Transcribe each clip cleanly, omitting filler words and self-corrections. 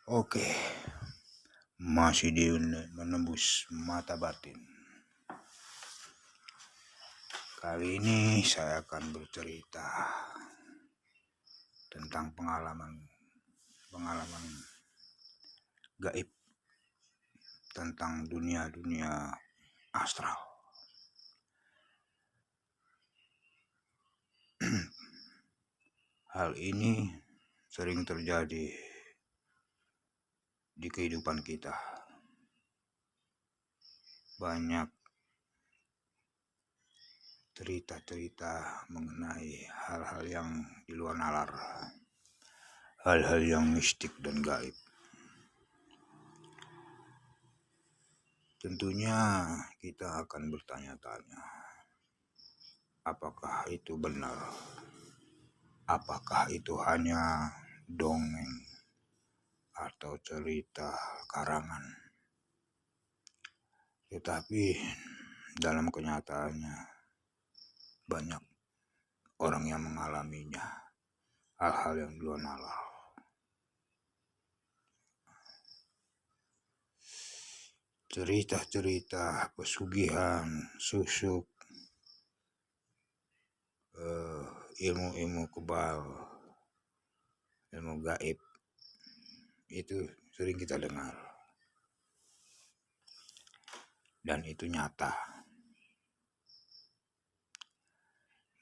Oke, masih di menembus mata batin. Kali ini saya akan bercerita tentang pengalaman gaib tentang dunia astral. Hal ini sering terjadi di kehidupan kita. Banyak cerita-cerita mengenai hal-hal yang di luar nalar, hal-hal yang mistik dan gaib. Tentunya kita akan bertanya-tanya, apakah itu benar? Apakah itu hanya dongeng atau cerita karangan? Tetapi dalam kenyataannya banyak orang yang mengalaminya, hal-hal yang di luar nalar. Cerita-cerita pesugihan, susuk, ilmu-ilmu kebal, ilmu gaib, itu sering kita dengar. Dan itu nyata.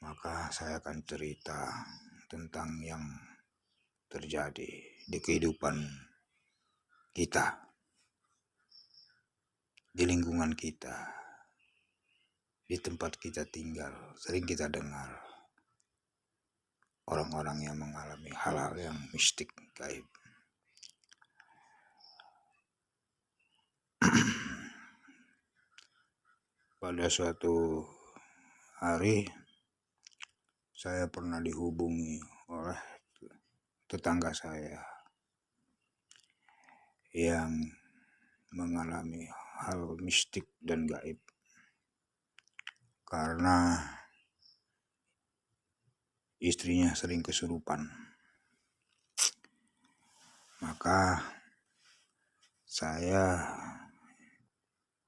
Maka saya akan cerita tentang yang terjadi di kehidupan kita, di lingkungan kita, di tempat kita tinggal. Sering kita dengar orang-orang yang mengalami hal-hal yang mistik, gaib. Pada suatu hari saya pernah dihubungi oleh tetangga saya yang mengalami hal mistik dan gaib karena istrinya sering kesurupan. Maka saya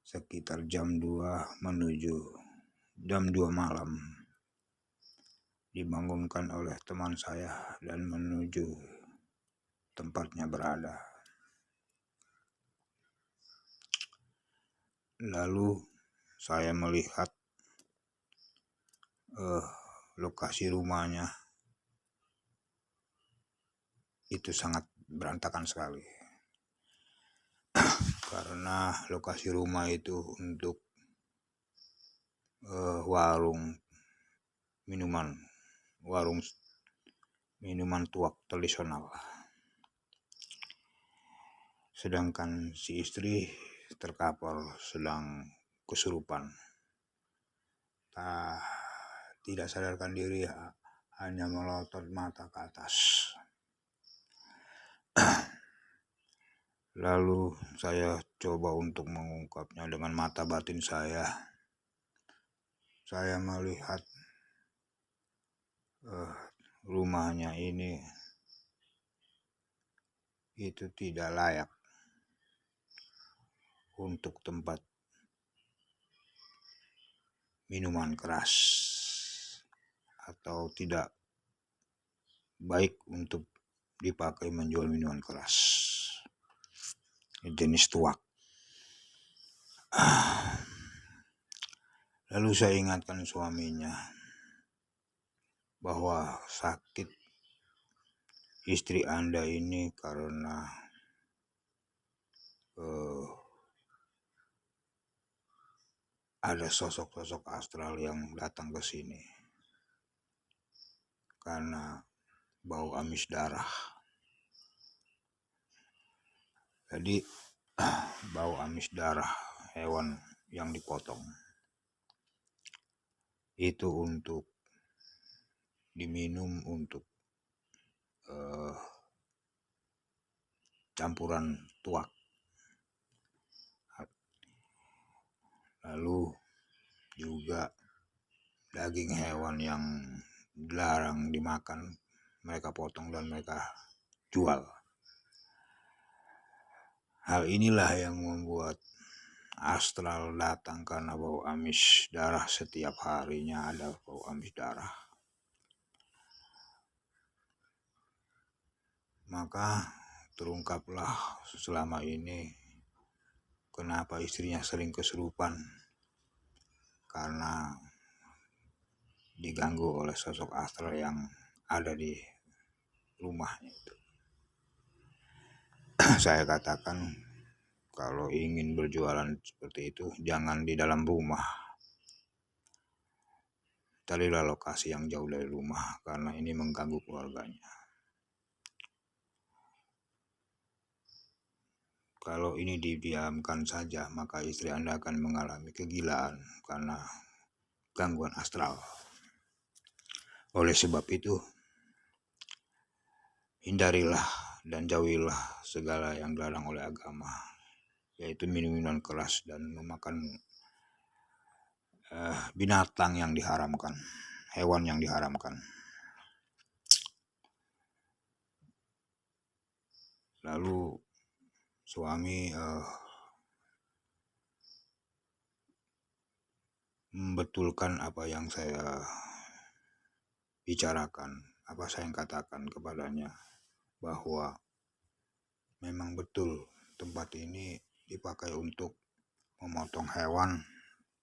sekitar jam 2 menuju jam 2 malam dibangunkan oleh teman saya dan menuju tempatnya berada. Lalu saya melihat lokasi rumahnya itu sangat berantakan sekali. Karena lokasi rumah itu untuk warung minuman tuak tradisional. Sedangkan si istri terkapar sedang kesurupan. Tidak sadarkan diri, hanya melotot mata ke atas. Lalu saya coba untuk mengungkapnya dengan mata batin saya. Saya melihat rumahnya ini itu tidak layak untuk tempat minuman keras atau tidak baik untuk dipakai menjual minuman keras jenis tuak. Lalu saya ingatkan suaminya bahwa sakit istri Anda ini karena ada sosok-sosok astral yang datang ke sini karena bau amis darah. Jadi bau amis darah hewan yang dipotong itu untuk diminum untuk campuran tuak. Lalu juga daging hewan yang dilarang dimakan mereka potong dan mereka jual. Hal inilah yang membuat astral datang karena bau amis darah. Setiap harinya ada bau amis darah. Maka terungkaplah selama ini kenapa istrinya sering kesurupan, karena diganggu oleh sosok astral yang ada di rumahnya itu. Saya katakan, kalau ingin berjualan seperti itu, jangan di dalam rumah. Carilah lokasi yang jauh dari rumah, karena ini mengganggu keluarganya. Kalau ini didiamkan saja, maka istri Anda akan mengalami kegilaan karena gangguan astral. Oleh sebab itu, hindarilah dan jauhilah segala yang dilarang oleh agama, yaitu minum-minuman keras dan memakan binatang yang diharamkan, hewan yang diharamkan. Lalu suami membetulkan apa yang saya bicarakan, apa saya katakan kepadanya, bahwa memang betul tempat ini dipakai untuk memotong hewan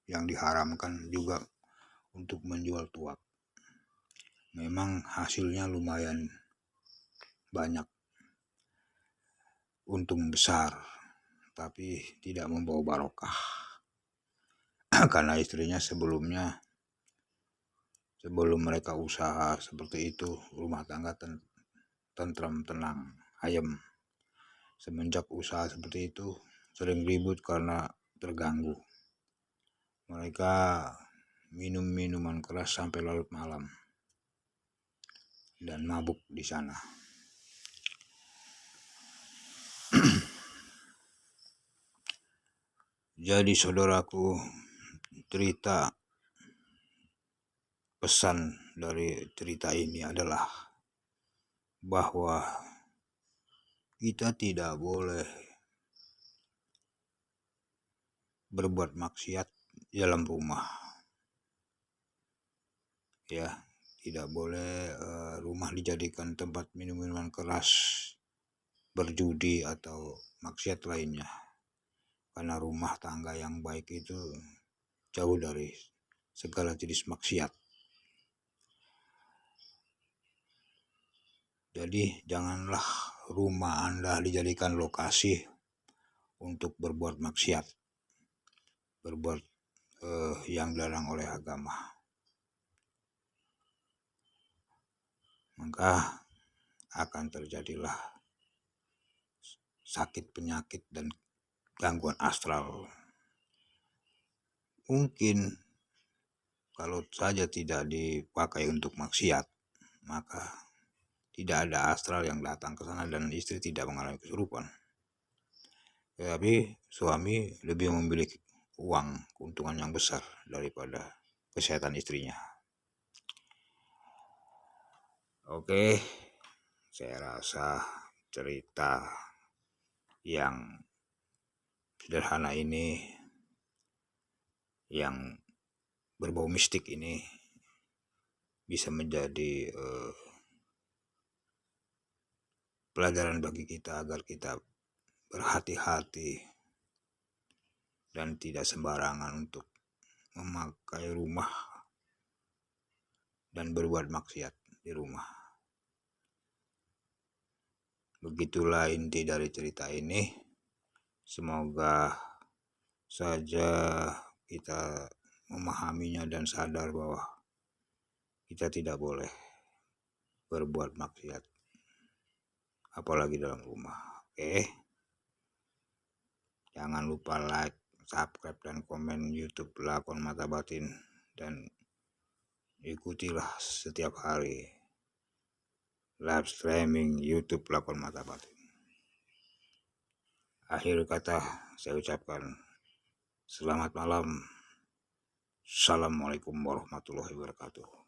yang diharamkan, juga untuk menjual tuak. Memang hasilnya lumayan banyak, untung besar, tapi tidak membawa barokah. Karena istrinya sebelum mereka usaha seperti itu, rumah tangga tentram, tenang, ayem. Semenjak usaha seperti itu, sering ribut karena terganggu. Mereka minum minuman keras sampai larut malam dan mabuk di sana. Jadi saudaraku, pesan dari cerita ini adalah bahwa kita tidak boleh berbuat maksiat di dalam rumah. Ya, tidak boleh rumah dijadikan tempat minum-minuman keras, berjudi atau maksiat lainnya. Karena rumah tangga yang baik itu jauh dari segala jenis maksiat. Jadi janganlah rumah Anda dijadikan lokasi untuk berbuat maksiat, berbuat yang dilarang oleh agama. Maka akan terjadilah sakit, penyakit, dan gangguan astral. Mungkin kalau saja tidak dipakai untuk maksiat, maka tidak ada astral yang datang ke sana dan istri tidak mengalami kesurupan. Tetapi suami lebih memiliki uang, keuntungan yang besar daripada kesehatan istrinya. Oke, saya rasa cerita yang sederhana ini, yang berbau mistik ini, bisa menjadi pelajaran bagi kita agar kita berhati-hati dan tidak sembarangan untuk memakai rumah dan berbuat maksiat di rumah. Begitulah inti dari cerita ini. Semoga saja kita memahaminya dan sadar bahwa kita tidak boleh berbuat maksiat, apalagi dalam rumah. Oke, jangan lupa like, subscribe, dan komen YouTube Lakon Mata Batin, dan ikutilah setiap hari live streaming YouTube Lakon Mata Batin. Akhir kata saya ucapkan selamat malam. Assalamualaikum warahmatullahi wabarakatuh.